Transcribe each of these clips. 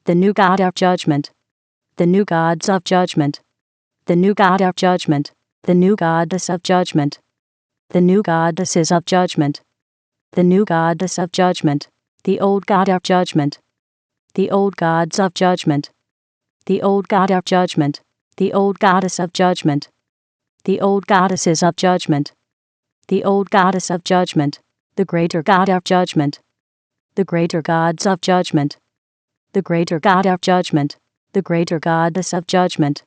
the new god of judgment, the new gods of judgment, the new god of judgment, the new goddess of judgment, the new goddesses of judgment, the new goddess of judgment, the old god of judgment, the old gods of judgment, the old god of judgment, the old goddess of judgment, the old goddesses of judgment, the old goddess of judgment, the greater god of judgment, the greater gods of judgment, the greater god of judgment, the greater goddess of judgment,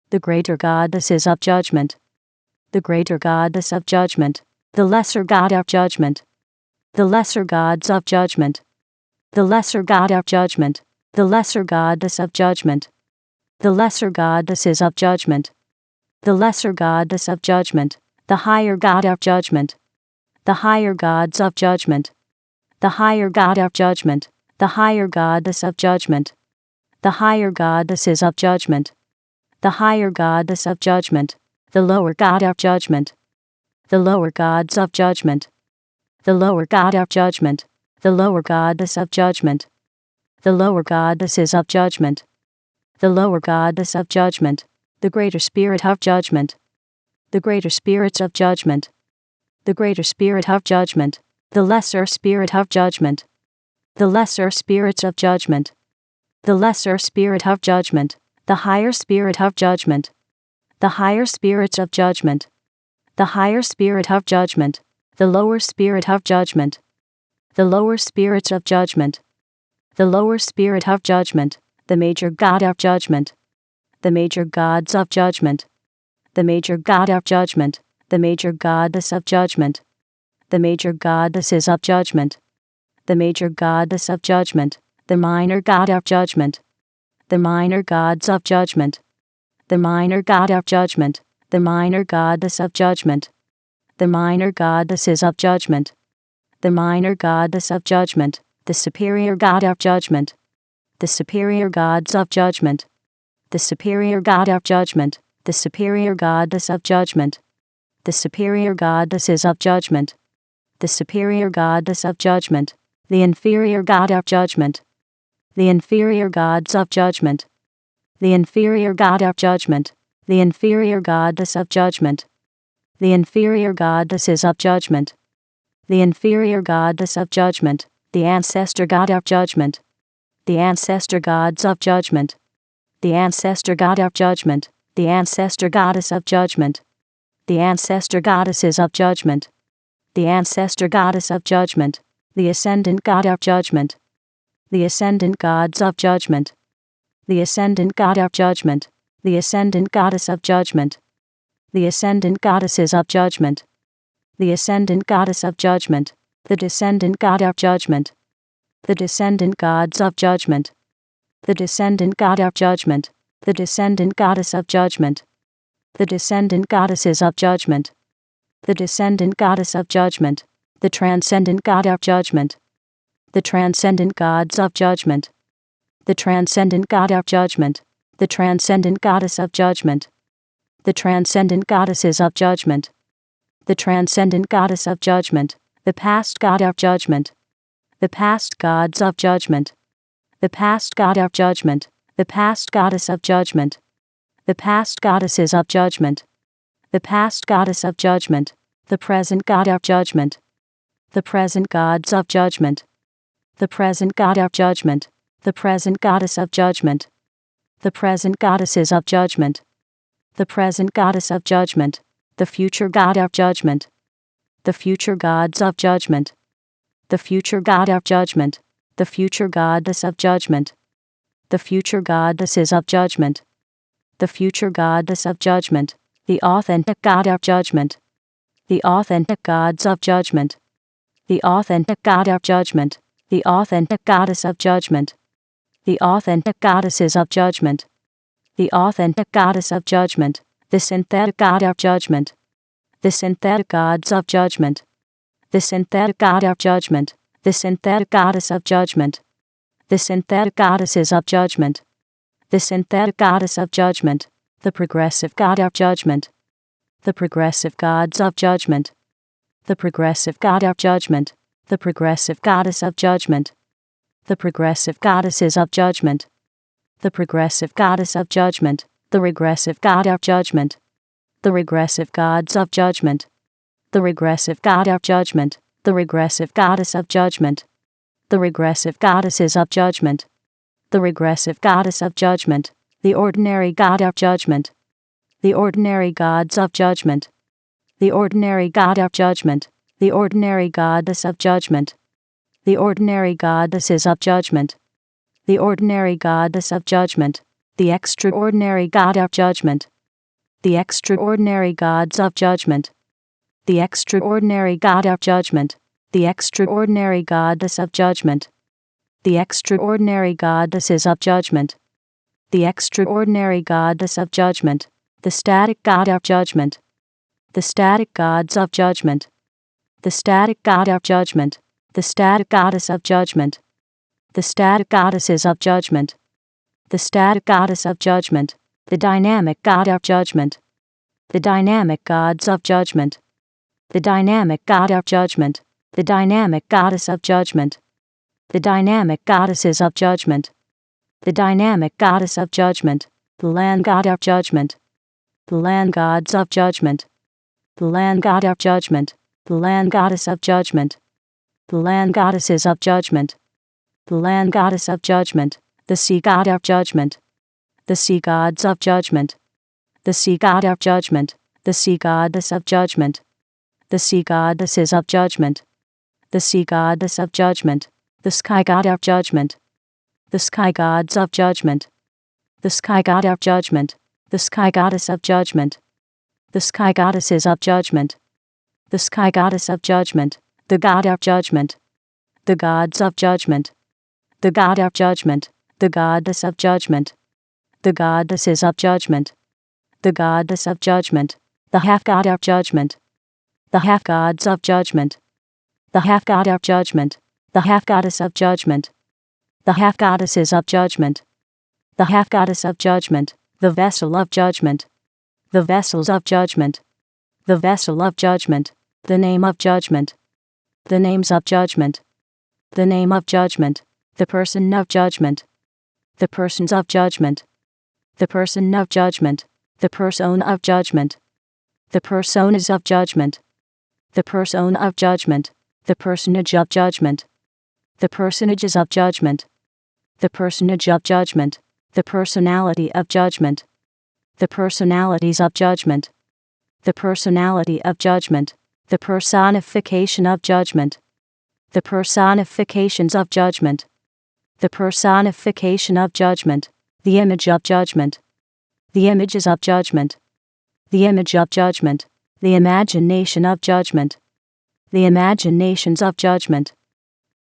the greater goddesses of judgment, the greater goddess of judgment, the lesser god of judgment, the lesser gods of judgment, the lesser god of judgment, the lesser goddess of judgment, the lesser goddesses of judgment, the lesser goddess of judgment, the higher god of judgment, the higher gods of judgment, the higher god of judgment, the higher goddess of judgment, the higher goddesses of judgment, the higher goddess of judgment, the lower god of judgment, the lower gods of judgment, the lower god of judgment, the lower goddess of judgment, the lower goddesses of judgment, the lower goddess of judgment, the greater spirit of judgment, the greater spirits of judgment, the greater spirit of judgment, the lesser spirit of judgment, the lesser spirits of judgment, the lesser spirit of judgment, the higher spirit of judgment, the higher spirits of judgment, the higher spirit of judgment, the lower spirit of judgment, the lower spirits of judgment, the lower spirit of judgment, the major god of judgment, the major gods of judgment, the major god of judgment, the major goddess of judgment, the major goddesses of judgment, the major goddess of judgment, the minor god of judgment, the minor gods of judgment, the minor god of judgment, the minor goddess of judgment, the minor goddesses of judgment, the minor goddess of judgment, the superior god of judgment, the superior gods of judgment, the superior god of judgment, the superior goddess of judgment, the superior goddesses of judgment, the superior goddess of judgment, the inferior god of judgment, the inferior gods of judgment, the inferior god of judgment, the inferior goddess of judgment, the inferior goddesses of judgment, the inferior goddess of judgment, the ancestor god of judgment, the ancestor gods of judgment, the ancestor god of judgment, the ancestor goddess of judgment, the ancestor goddesses of judgment, the ancestor goddess of judgment, the ascendant god of judgment, the ascendant gods of judgment, the ascendant god of judgment, the ascendant goddess of judgment, the ascendant goddesses of judgment, the ascendant goddess of judgment, the descendant god of judgment, the descendant gods of judgment, the descendant god of judgment, the descendant goddess of judgment, the descendant goddesses of judgment, the descendant goddess of judgment, the transcendent god of judgment, the transcendent gods of judgment, the transcendent god of judgment, the transcendent goddess of judgment, the transcendent goddesses of judgment, the transcendent goddess of judgment, the past god of judgment, the past gods of judgment, the past god of judgment, the past goddess of judgment, the past goddesses of judgment, the past goddess of judgment, the present god of judgment, the present gods of judgment, the present god of judgment, the present goddess of judgment, the present goddesses of judgment, the present goddess of judgment, the future god of judgment, the future gods of judgment, the future god of judgment, the future goddess of judgment, the future goddesses of judgment, the future goddess of judgment, the authentic god of judgment, the authentic gods of judgment, the authentic god of judgment, the authentic goddess of judgment, the authentic goddesses of judgment, the authentic goddess of judgment, the synthetic god of judgment, the synthetic gods of judgment, the synthetic god of judgment, the synthetic goddess of judgment, the synthetic goddesses of judgment, the synthetic goddess of judgment, the progressive god of judgment, the progressive gods of judgment, the progressive god of judgment, the progressive goddess of judgment, The progressive goddesses of judgment. The progressive goddess of judgment. The regressive god of judgment. The regressive gods of judgment. The regressive god of judgment. The regressive goddess of judgment. The regressive goddesses of judgment. The regressive goddess of judgment. The ordinary god of judgment. The ordinary gods of judgment. The ordinary god of judgment. The ordinary goddess of judgment. The ordinary goddesses of judgment. The ordinary goddess of judgment. The extraordinary god of judgment. The extraordinary gods of judgment. The extraordinary god of judgment. The extraordinary goddess of judgment. The extraordinary goddesses of judgment. The extraordinary goddess of judgment. The static god of judgment. The static gods of judgment. The static god of judgment. The static goddess of judgment. The static goddesses of judgment. The static goddess of judgment. The dynamic god of judgment. The dynamic gods of judgment. The dynamic god of judgment. The dynamic goddess of judgment. The dynamic goddesses of judgment. The dynamic goddess of judgment. The land god of judgment. The land gods of judgment. The land god of judgment. The land goddess of judgment. The land goddesses of judgment. The land goddess of judgment. The sea god of judgment. The sea gods of judgment. The sea god of judgment. The sea goddess of judgment. The sea goddesses of judgment. The sea goddess of judgment. The sky god of judgment. The sky gods of judgment. The sky god of judgment. The sky goddess of judgment. The sky goddesses of judgment. The sky goddess of judgment. The god of judgment. The gods of judgment. The god of judgment. The goddess of judgment. The goddesses of judgment. The goddess of judgment. The half god of judgment. The half gods of judgment. The half god of judgment. The half goddess of judgment. The half goddesses of judgment. The half goddess of judgment. The vessel of judgment. The vessels of judgment. The vessel of judgment. The name of judgment. The names of judgment. The name of judgment. The person of judgment. The persons of judgment. The person of judgment. The persona of judgment. The personas of judgment. The persona of judgment. The personage of judgment. The personages of judgment. The personage of judgment. The personality of judgment. The personalities of judgment. The personality of judgment. The personification of judgment. The personifications of judgment. The personification of judgment. The image of judgment. The images of judgment. The image of judgment. The imagination of judgment. The imaginations of judgment.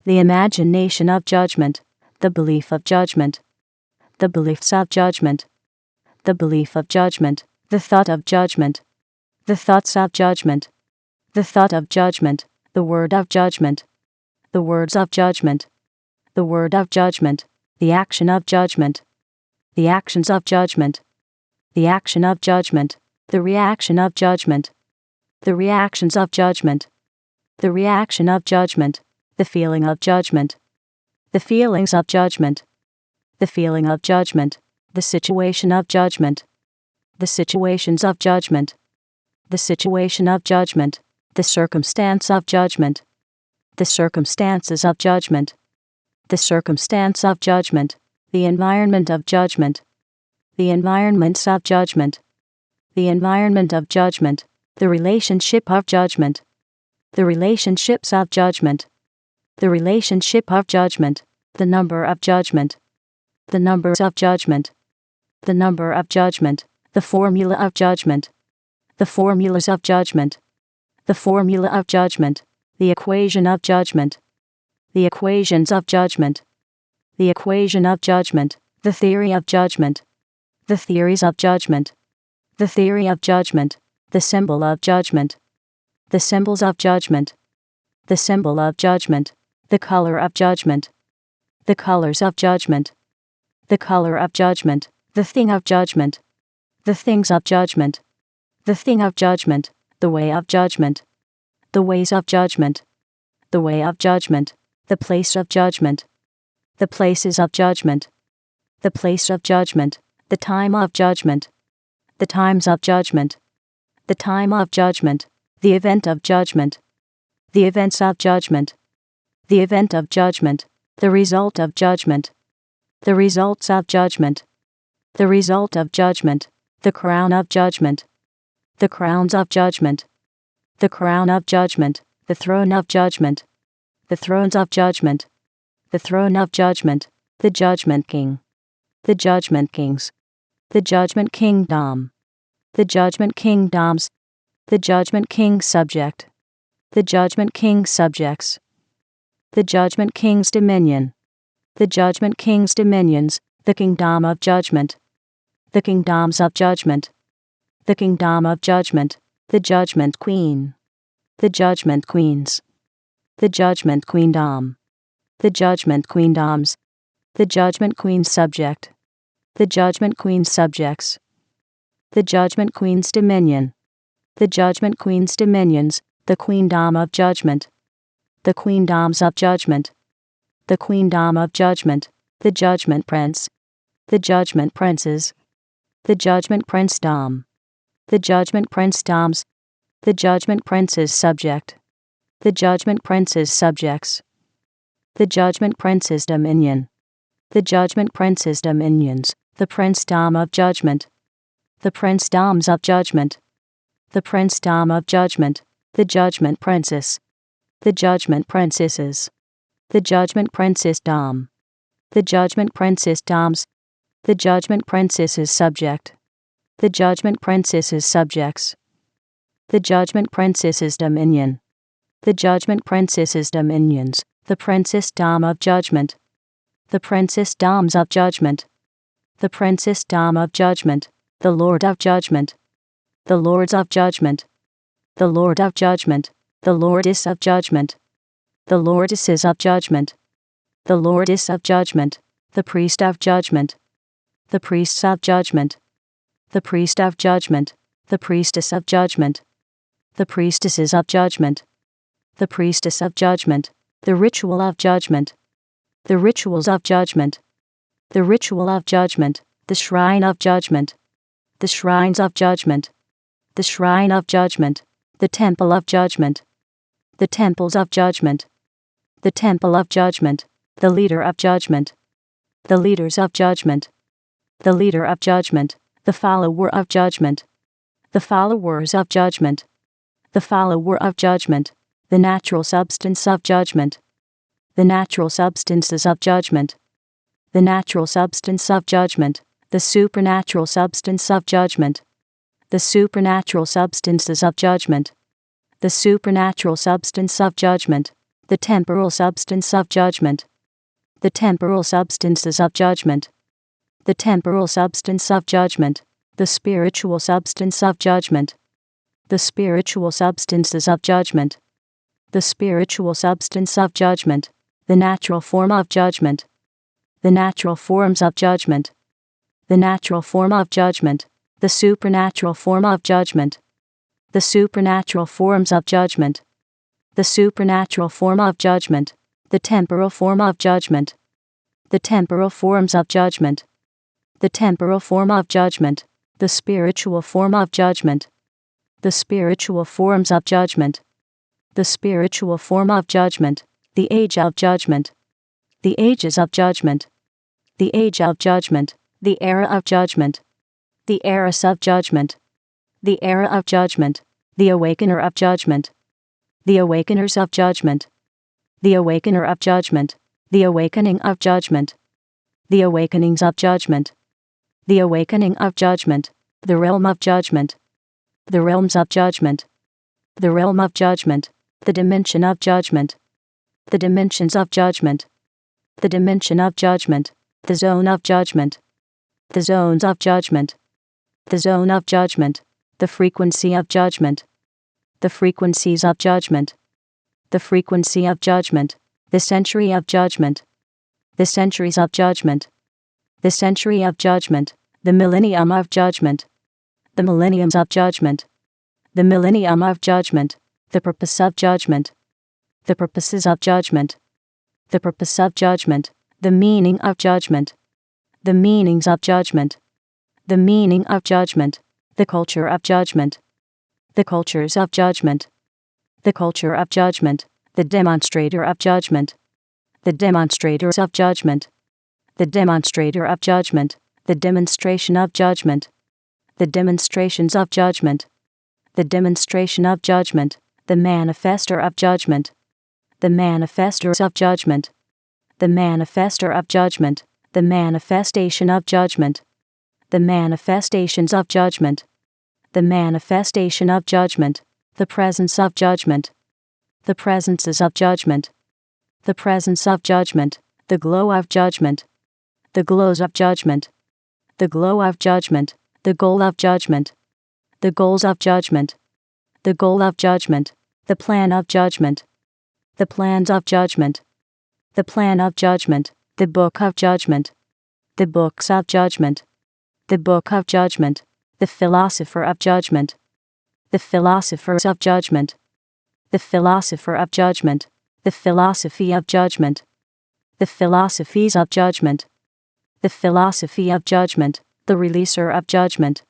The imagination of judgment. The belief of judgment. The beliefs of judgment. The belief of judgment. The thought of judgment. The thoughts of judgment. The thought of judgment. The word of judgment. The words of judgment. The word of judgment. The action of judgment. The actions of judgment. The action of judgment. The reaction of judgment. The reactions of judgment. The reaction of judgment. The feeling of judgment. The feelings of judgment. The feeling of judgment. The situation of judgment. The situations of judgment. The situation of judgment. The circumstance of judgment. The circumstances of judgment. The circumstance of judgment. The environment of judgment. The environments of judgment. The environment of judgment. The relationship of judgment. The relationships of judgment. The relationship of judgment. The number of judgment. The numbers of judgment. The number of judgment. The formula of judgment. The formulas of judgment. The formula of judgment. The equation of judgment. The equations of judgment. The equation of judgment. The theory of judgment. The theories of judgment. The theory of judgment. The symbol of judgment. The symbols of judgment. The symbol of judgment. The color of judgment. The colors of judgment. The color of judgment. The thing of judgment. The things of judgment. The thing of judgment. The way of judgment. The ways of judgment. The way of judgment. The place of judgment. the places of judgment, the place of judgment, the time of judgment, the times of judgment, the time of judgment, the event of judgment, the events of judgment, the event of judgment, the result of judgment, the results of judgment, the result of judgment, the crown of judgment, the crowns of judgment, the crown of judgment, the throne of judgment, the thrones of judgment, the throne of judgment, the judgment king, the judgment kings, the judgment kingdom, the judgment kingdoms, the judgment king subject, the judgment king subjects, the judgment king's dominion, the judgment king's dominions, the kingdom of judgment, the kingdoms of judgment, the kingdom of judgment, the judgment queen, the judgment queens, the judgment queendom, the judgment queendoms, the judgment queen subject, the judgment queen subjects, the judgment queen's dominion, the judgment queen's dominions, the queendom of judgment, the queendoms of judgment, the queendom of judgment, the judgment prince, the judgment princes, the judgment princedom, the judgment princedoms, the judgment prince's subject, the judgment prince's subjects, the judgment prince's dominion, the judgment prince's dominions, the princedom of judgment, the princedoms of judgment, the princedom of judgment, the judgment princess, the judgment princesses, the judgment princessdom, the judgment princessdoms, the judgment princess's subject, the judgment princess's subjects, the judgment princess's dominion, the judgment princess's dominions, the princessdom of judgment, the princessdoms of judgment, the princessdom of judgment, the lord of judgment, the lords of judgment, the lord of judgment, the lordess of judgment, the lordesses of judgment, the lordess of judgment, the priest of judgment, the priests of judgment, the priest of judgment, the priestess of judgment, the priestesses of judgment, the priestess of judgment, the ritual of judgment, the rituals of judgment, the ritual of judgment, the shrine of judgment, the shrines of judgment, the shrine of judgment, the temple of judgment, the temples of judgment, the temple of judgment, the leader of judgment, the leaders of judgment, the leader of judgment, the follower of judgment, the followers of judgment, the follower of judgment, the natural substance of judgment, the natural substances of judgment, the natural substance of judgment, the supernatural substance of judgment, the supernatural substances of judgment, the supernatural substance of judgment, the temporal substance of judgment, the temporal substances of judgment, the temporal substance of judgment, the spiritual substance of judgment, the spiritual substances of judgment, the spiritual substance of judgment, the natural form of judgment, the natural forms of judgment, the natural form of judgment, the supernatural form of judgment, the supernatural forms of judgment, the supernatural form of judgment, the temporal form of judgment, the temporal forms of judgment, the temporal form of judgment, the spiritual form of judgment, the spiritual forms of judgment, the spiritual form of judgment, the age of judgment, the ages of judgment, the age of judgment, the era of judgment, the eras of judgment, the era of judgment, the awakener of judgment, the awakeners of judgment, the awakener of judgment, the awakening of judgment, the awakenings of judgment, the awakening of judgment, the realm of judgment, the realms of judgment, the realm of judgment, the dimension of judgment, the dimensions of judgment, the dimension of judgment, the zone of judgment, the zones of judgment, the zone of judgment, the frequency of judgment, the frequencies of judgment, the frequency of judgment, the century of judgment, the centuries of judgment, the century of judgment, the millennium of judgment, the millenniums of judgment, the millennium of judgment, the purpose of judgment, the purposes of judgment, the purpose of judgment, The meaning of judgment. The meanings of judgment. The meaning of judgment. The culture of judgment. The cultures of judgment. The culture of judgment. The demonstrator of judgment. The demonstrators of judgment. The demonstrator of judgment. The demonstration of judgment. The demonstrations of judgment. The demonstration of judgment. The manifester of judgment. The manifestors of judgment. The manifester of judgment. The manifestation of judgment. The manifestations of judgment. The manifestation of judgment. The presence of judgment. The presences of judgment. The presence of judgment. The glow of judgment. The glows of judgment. The glow of judgment. The goal of judgment. The goals of judgment. The goal of judgment. The plan of judgment. The plans of judgment. The plan of judgment. The book of judgment. The books of judgment. The book of judgment. The philosopher of judgment. The philosophers of judgment. The philosopher of judgment. The philosophy of judgment. The philosophies of judgment. The philosophy of judgment. The releaser of judgment.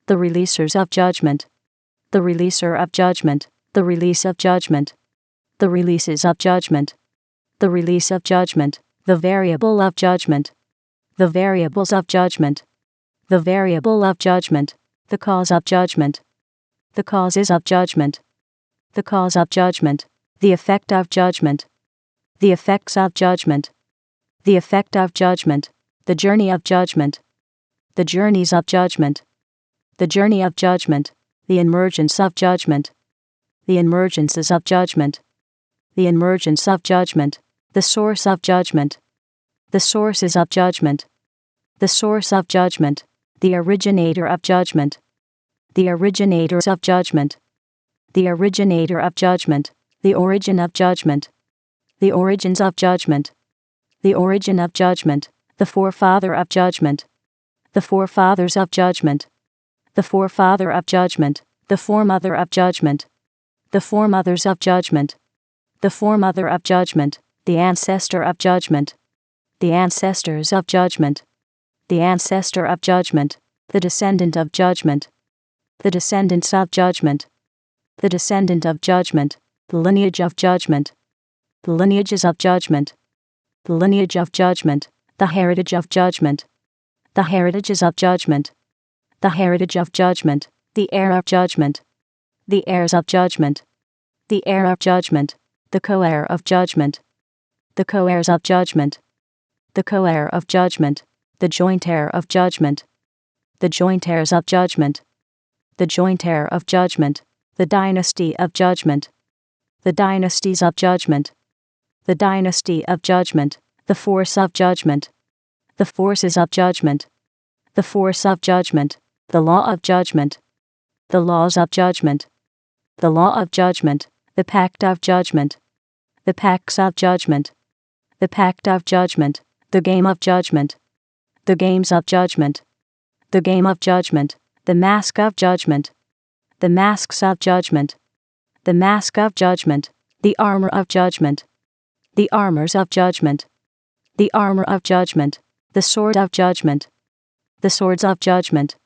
The releasers of judgment. The releaser of judgment. The release of judgment. The releases of judgment. The release of judgment. The variable of judgment. The variables of judgment. The variable of judgment. The cause of judgment. The causes of judgment. The cause of judgment. The effect of judgment. The effects of judgment. The effect of judgment. The journey of judgment. The journeys of judgment. The journey of judgment. The emergence of judgment. The emergences of judgment. The emergence of judgment. The source of judgment. The sources of judgment. The source of judgment. The originator of judgment. The originators of judgment. The originator of judgment. The origin of judgment. The origins of judgment. The origin of judgment. The forefather of judgment. The forefathers of judgment. The forefather of judgment. The foremother of judgment. The foremothers of judgment. The foremother of judgment. The ancestor of judgment. The ancestors of judgment. The ancestor of judgment. The descendant of judgment. The descendants of judgment. The descendant of judgment. The lineage of judgment. The lineages of judgment. The lineage of judgment. The heritage of judgment. The heritages of judgment. The heritage of judgment. The heir of judgment. The heirs of judgment. The heir of judgment. The co-heir of judgment. The co-heirs of judgment. The co-heir of judgment. The joint heir of judgment. The joint heirs of judgment. The joint heir of judgment. The dynasty of judgment. The dynasties of judgment. The dynasty of judgment. The force of judgment. The forces of judgment. The force of judgment. The law of judgment. The laws of judgment. The law of judgment. The pact of judgment. The pacts of judgment. The pact of judgment. The game of judgment. The games of judgment. The game of judgment. The mask of judgment. The masks of judgment. The mask of judgment. The armor of judgment. The armors of judgment. The armor of judgment. The sword of judgment. The swords of judgment.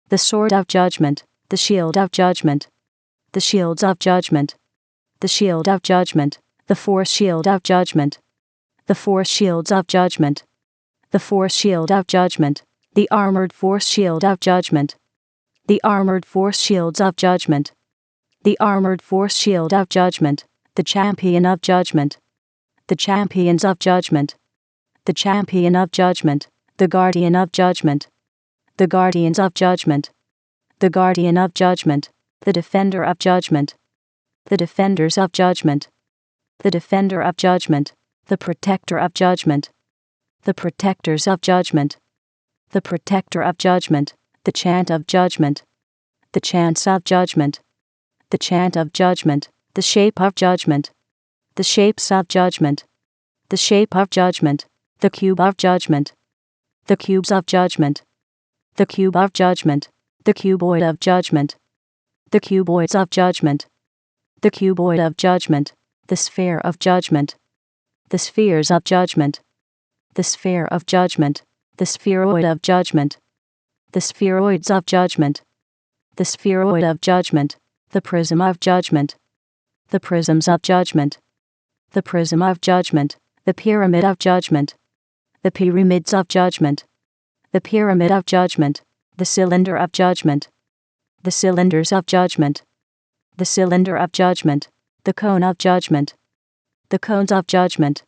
The sword of judgment. The shield of judgment. The shields of judgment. The shield of judgment. The force shield of judgment. The force shields of judgment. The force shield of judgment. The armored force shield of judgment. The armored force shields of judgment. The armored force shield of judgment. The champion of judgment. The champions of judgment. The champion of judgment. The guardian of judgment. The guardians of judgment. The guardian of judgment. The defender of judgment. The defenders of judgment. The defender of judgment. The protector of judgment. The protectors of judgment. The protector of judgment. The chant of judgment. The chants of judgment. The chant of judgment. The shape of judgment. The shapes of judgment. The shape of judgment. The cube of judgment. The cubes of judgment. The cube of judgment. The cuboid of judgment. The cuboids of judgment. The cuboid of judgment. The sphere of judgment. The spheres of judgment. the sphere of judgment, the spheroid of judgment, the spheroids of judgment, the spheroid of judgment, the prism of judgment, the prisms of judgment, the prism of judgment, the pyramid of judgment, the pyramids of judgment, the pyramid of judgment, the cylinder of judgment, the cylinders of judgment, the cylinder of judgment, the cone of judgment, the cones of judgment,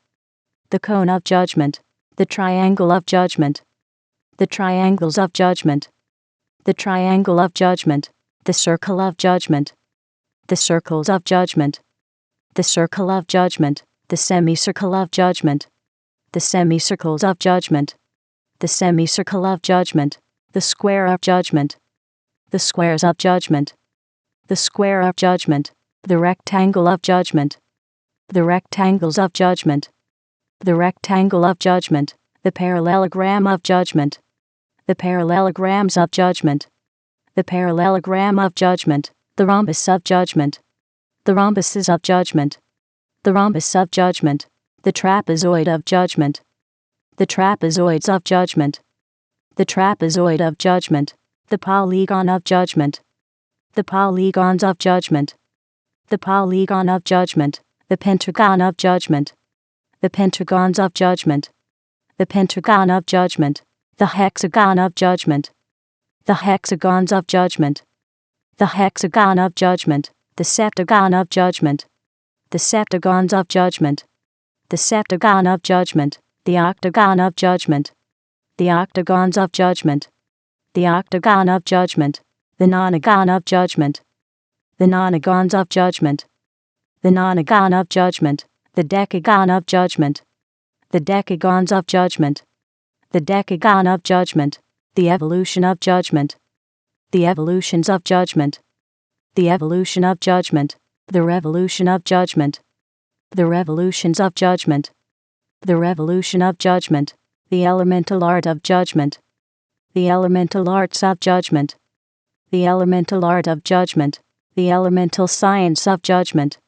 the cone of judgment, the triangle of judgment, the triangles of judgment, the triangle of judgment, the circle of judgment, the circles of judgment, the circle of judgment, the semicircle of judgment, the semicircles of judgment, the semicircle of judgment, the square of judgment, the squares of judgment, the square of judgment, the rectangle of judgment, the rectangles of judgment, the rectangle of judgment, the parallelogram of judgment, the parallelograms of judgment, the parallelogram of judgment, the rhombus of judgment, the rhombuses of judgment, the rhombus of judgment, the trapezoid of judgment, the trapezoids of judgment, the trapezoid of judgment, the polygon of judgment, the polygons of judgment, the polygon of judgment, the pentagon of judgment, the pentagons of judgment, the pentagon of judgment, the hexagon of judgment, the hexagons of judgment, the hexagon of judgment, the septagon of judgment, the septagons of judgment, the septagon of judgment, the octagon of judgment, the octagons of judgment, the octagon of judgment, the nonagon of judgment, the nonagons of judgment, the nonagon of judgment, the decagon of judgment, the decagons of judgment, the decagon of judgment, the evolution of judgment, the evolutions of judgment, the evolution of judgment, the revolution of judgment, the revolutions of judgment, the revolution of judgment, the elemental art of judgment, the elemental arts of judgment, the elemental art of judgment, the elemental science of judgment,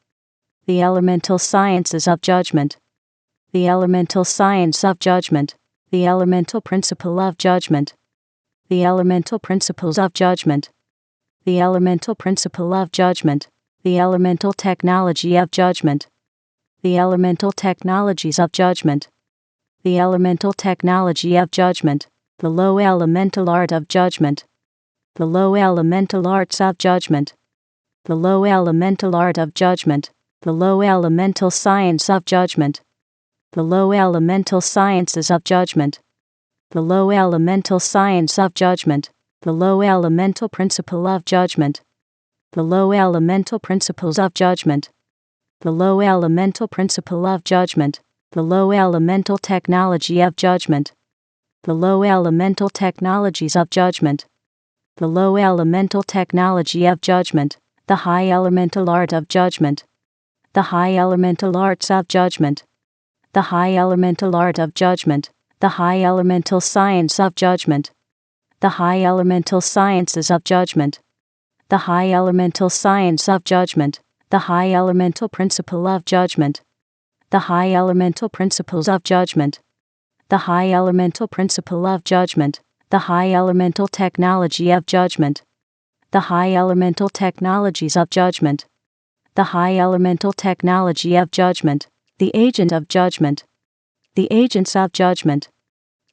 the elemental sciences of judgment, the elemental science of judgment, the elemental principle of judgment, the elemental principles of judgment, the elemental principle of judgment, the elemental technology of judgment, the elemental technologies of judgment, the elemental technology of judgment, the low elemental art of judgment, the low elemental arts of judgment, the low elemental art of judgment, the low elemental science of judgment, the low elemental sciences of judgment, the low elemental science of judgment, the low elemental principle of judgment, the low elemental principles of judgment, the low elemental principle of judgment, the low elemental technology of judgment, the low elemental technologies of judgment, the low elemental technology of judgment, the high elemental art of judgment, the high elemental arts of judgment, the high elemental art of judgment, the high elemental science of judgment, the high elemental sciences of judgment, the high elemental science of judgment, the high elemental principle of judgment, the high elemental principles of judgment, the high elemental principle of judgment, the high elemental technology of judgment, the high elemental technologies of judgment, the high elemental technology of judgment, the agent of judgment, the agents of judgment,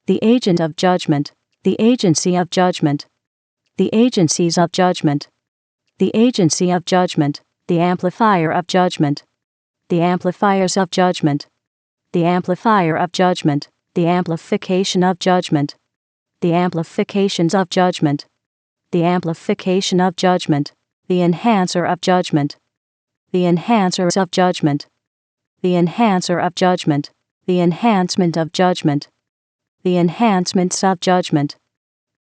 the agent of judgment, the agency of judgment, the agencies of judgment, the agency of judgment, the amplifier of judgment, the amplifiers of judgment, the amplifier of judgment, the amplification of judgment, the amplifications of judgment, the amplification of judgment, the enhancer of judgment, the enhancers of judgment, the enhancer of judgment, the enhancement of judgment, the enhancements of judgment,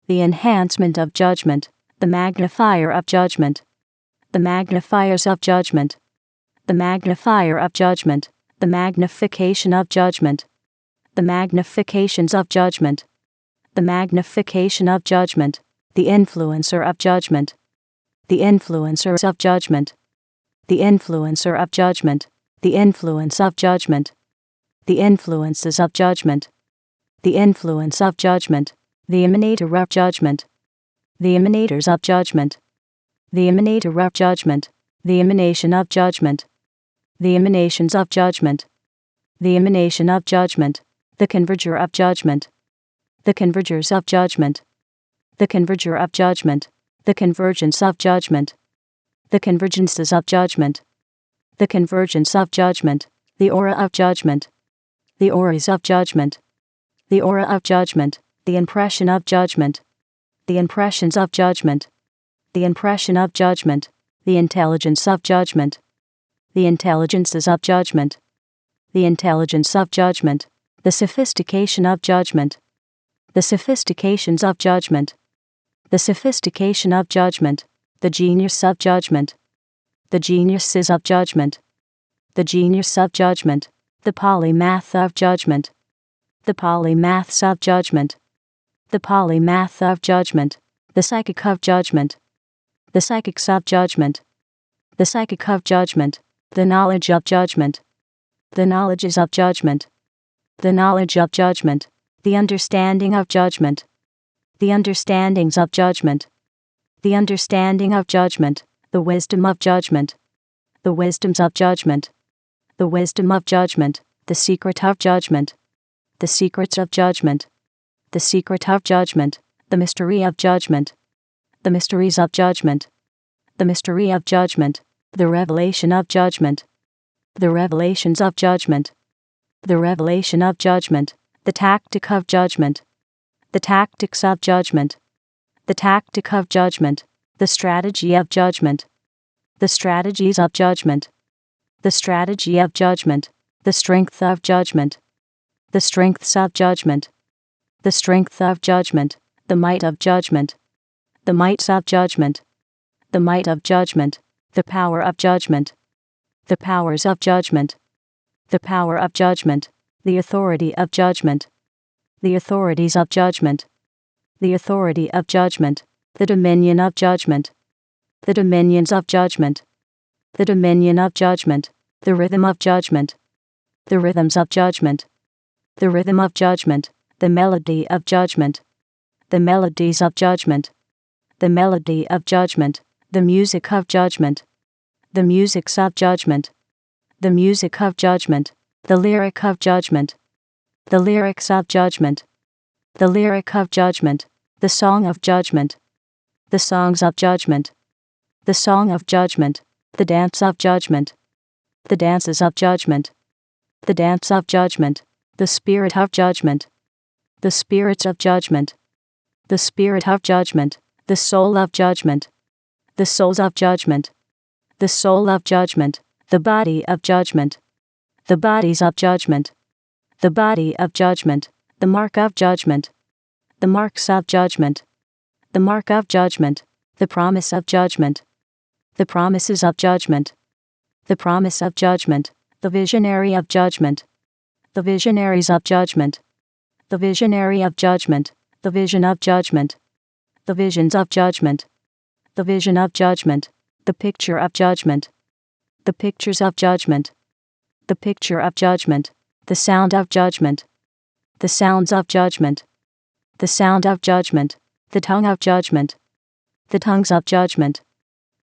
the enhancement of judgment, the magnifier of judgment, the magnifiers of judgment, the magnifier of judgment, the magnification of judgment, the magnifications of judgment, the magnification of judgment, the influencer of judgment, the influencers of judgment, the influencer of judgment, the influence of judgment, the influences of judgment, the influence of judgment, the emanator of judgment, the emanators of judgment, the emanator of judgment, the emanation of judgment, the emanations of judgment, the emanation of judgment, the converger of judgment, the convergers of judgment, the converger of judgment, the convergence of judgment, the convergences of judgment, the convergence of judgment, the aura of judgment, the auras of judgment, the aura of judgment, the impression of judgment, the impressions of judgment, the impression of judgment, the intelligence of judgment, the intelligences of judgment, the intelligence of judgment, the sophistication of judgment, the sophistications of judgment, the sophistication of judgment, the genius of judgment, the geniuses of judgment, the genius of judgment, the polymath of judgment, the polymaths of judgment, the polymath of judgment, the psychic of judgment, the psychics of judgment, the psychic of judgment, the knowledge of judgment, the knowledges of judgment, the knowledge of judgment, the understanding of judgment, the understandings of judgment, the understanding of judgment, the wisdom of judgment, the wisdoms of judgment, the wisdom of judgment, the secret of judgment, the secrets of judgment, the secret of judgment, the mystery of judgment, the mysteries of judgment, the mystery of judgment, the revelation of judgment, the revelations of judgment, the revelation of judgment, the tactic of judgment, the tactics of judgment, the tactic of judgment, the strategy of judgment, the strategies of judgment, the strategy of judgment, the strength of judgment, the strengths of judgment, the strength of judgment, the might of judgment, the mights of judgment, the might of judgment, the power of judgment, the powers of judgment, the power of judgment, the authority of judgment, the authorities of judgment, the authority of judgment, the dominion of judgment, the dominions of judgment, the dominion of judgment, the rhythm of judgment, the rhythms of judgment, the rhythm of judgment, the melody of judgment, the melodies of judgment, the melody of judgment, the music of judgment, the musics of judgment, the music of judgment, the lyric of judgment, the lyrics of judgment, the lyric of judgment, the song of judgment, the songs of judgment, the song of judgment, the dance of judgment, the dances of judgment, the dance of judgment, the spirit of judgment, the spirits of judgment, the spirit of judgment, the soul of judgment, the souls of judgment, the soul of judgment, the body of judgment, the bodies of judgment, the body of judgment, the mark of judgment, the marks of judgment, the mark of judgment, the promise of judgment, the promises of judgment, the promise of judgment, the visionary of judgment, the visionaries of judgment, the visionary of judgment, the vision of judgment, the visions of judgment, the vision of judgment, the picture of judgment, the pictures of judgment, the picture of judgment, the sound of judgment, the sounds of judgment, the sound of judgment, the tongue of judgment, the tongues of judgment,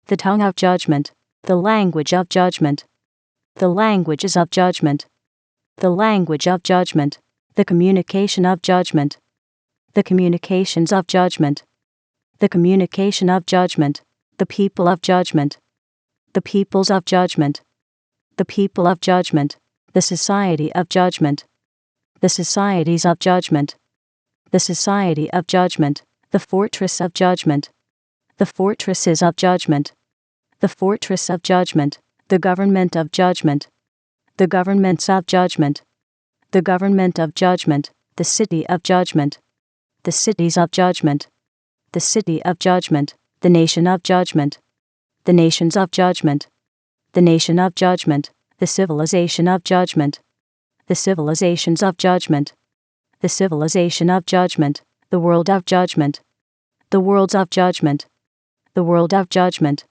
the tongue of judgment, the language of judgment, the languages of judgment, the language of judgment, the communication of judgment, the communications of judgment, the communication of judgment, the people of judgment, the peoples of judgment, the people of judgment, the society of judgment, the societies of judgment, the society of judgment, the fortress of judgment, the fortresses of judgment, the fortress of judgment, the government of judgment, the governments of judgment, the government of judgment, the city of judgment, the cities of judgment, the city of judgment, the nation of judgment, the nations of judgment, the nation of judgment, the civilization of judgment, the civilizations of judgment, the civilization of judgment, the world of judgment, the worlds of judgment, the world of judgment,